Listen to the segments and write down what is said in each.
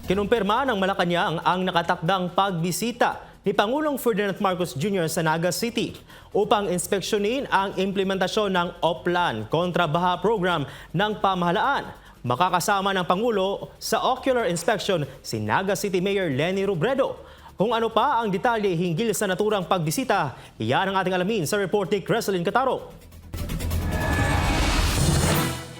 Kinumpirma ng Malacanang ang nakatakdang pagbisita ni Pangulong Ferdinand Marcos Jr. sa Naga City upang inspeksyonin ang implementasyon ng Oplan Kontrabaha Program ng pamahalaan. Makakasama ng Pangulo sa ocular inspection si Naga City Mayor Leni Robredo. Kung ano pa ang detalye hinggil sa naturang pagbisita, iyan ang ating alamin sa report ni Creslin Cataro.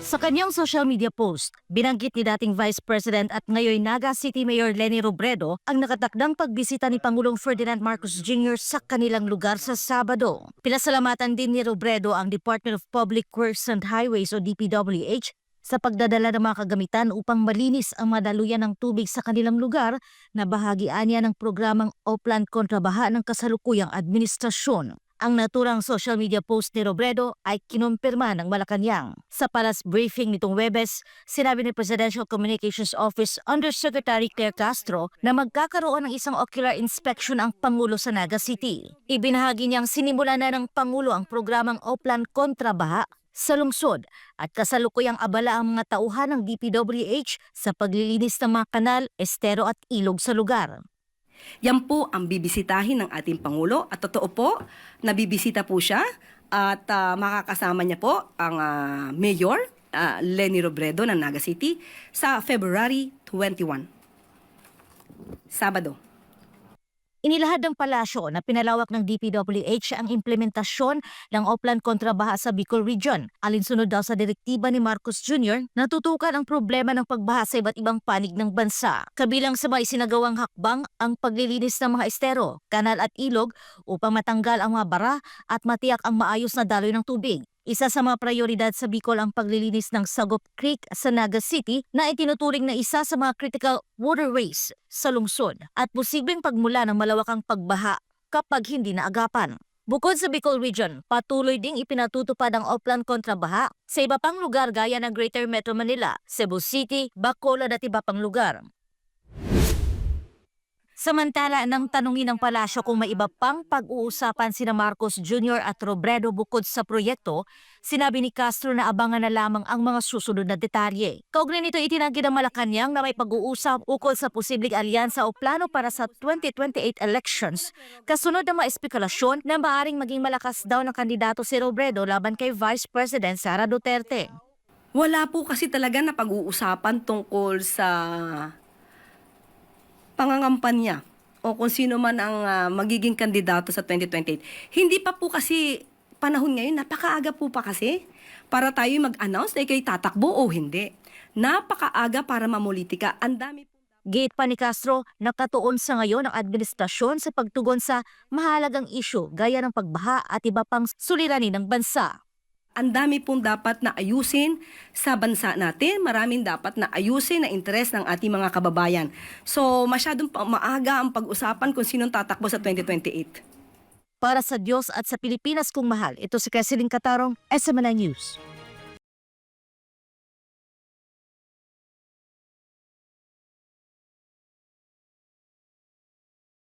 Sa kanyang social media post, binanggit ni dating Vice President at ngayon Naga City Mayor Leni Robredo ang nakatakdang pagbisita ni Pangulong Ferdinand Marcos Jr. sa kanilang lugar sa Sabado. Pinasalamatan din ni Robredo ang Department of Public Works and Highways o DPWH sa pagdadala ng mga kagamitan upang malinis ang madaluyan ng tubig sa kanilang lugar na bahagian niya ng programang Oplan Kontrabaha ng kasalukuyang administrasyon. Ang naturang social media post ni Robredo ay kinumpirma ng Malacanang. Sa Palace briefing nitong Huwebes, sinabi ni Presidential Communications Office Undersecretary Claire Castro na magkakaroon ng isang ocular inspection ang Pangulo sa Naga City. Ibinahagi niyang sinimula na ng Pangulo ang programang Oplan Kontrabaha sa lungsod at kasalukuyang abala ang mga tauhan ng DPWH sa paglilinis ng mga kanal, estero at ilog sa lugar. Yan po ang bibisitahin ng ating Pangulo at totoo po, nabibisita po siya at makakasama niya po ang Mayor Leni Robredo ng Naga City sa February 21, Sabado. Inilahad ng palasyo na pinalawak ng DPWH ang implementasyon ng Oplan Kontrabaha sa Bicol Region. Alinsunod daw sa direktiba ni Marcos Jr. na tutukan ang problema ng pagbaha sa iba't ibang panig ng bansa. Kabilang sa mga isinagawang hakbang ang paglilinis ng mga estero, kanal at ilog upang matanggal ang mga bara at matiyak ang maayos na daloy ng tubig. Isa sa mga prioridad sa Bicol ang paglilinis ng Sagop Creek sa Naga City na itinuturing na isa sa mga critical waterways sa lungsod at posibleng pagmula ng malawakang pagbaha kapag hindi naagapan. Bukod sa Bicol Region, patuloy ding ipinatutupad ang Oplan Kontrabaha sa iba pang lugar gaya ng Greater Metro Manila, Cebu City, Bacolod at iba pang lugar. Samantala, nang tanungin ng palasyo kung may iba pang pag-uusapan sina Marcos Jr. at Robredo bukod sa proyekto, sinabi ni Castro na abangan na lamang ang mga susunod na detalye. Kaugnay nito itinanggi ng Malacanang na may pag-uusap ukol sa posibleng alyansa o plano para sa 2028 elections, kasunod ng mga espekulasyon na maaaring maging malakas daw ng kandidato si Robredo laban kay Vice President Sara Duterte. Wala po kasi talaga na pag-uusapan tungkol sa pangangampanya o kung sino man ang magiging kandidato sa 2028. Hindi pa po kasi panahon ngayon, napakaaga po pa kasi para tayo mag-announce na ikay tatakbo o hindi. Napakaaga para mamulitika. Ang dami po. Gate pa ni Castro, nakatuon sa ngayon ang administrasyon sa pagtugon sa mahalagang isyu gaya ng pagbaha at iba pang suliranin ng bansa. Ang dami pong dapat na ayusin sa bansa natin. Maraming dapat na ayusin na interes ng ating mga kababayan. So, masyadong maaga ang pag-usapan kung sinong tatakbo sa 2028. Para sa Diyos at sa Pilipinas kong mahal, ito si Creslin Catarong, SMNI News.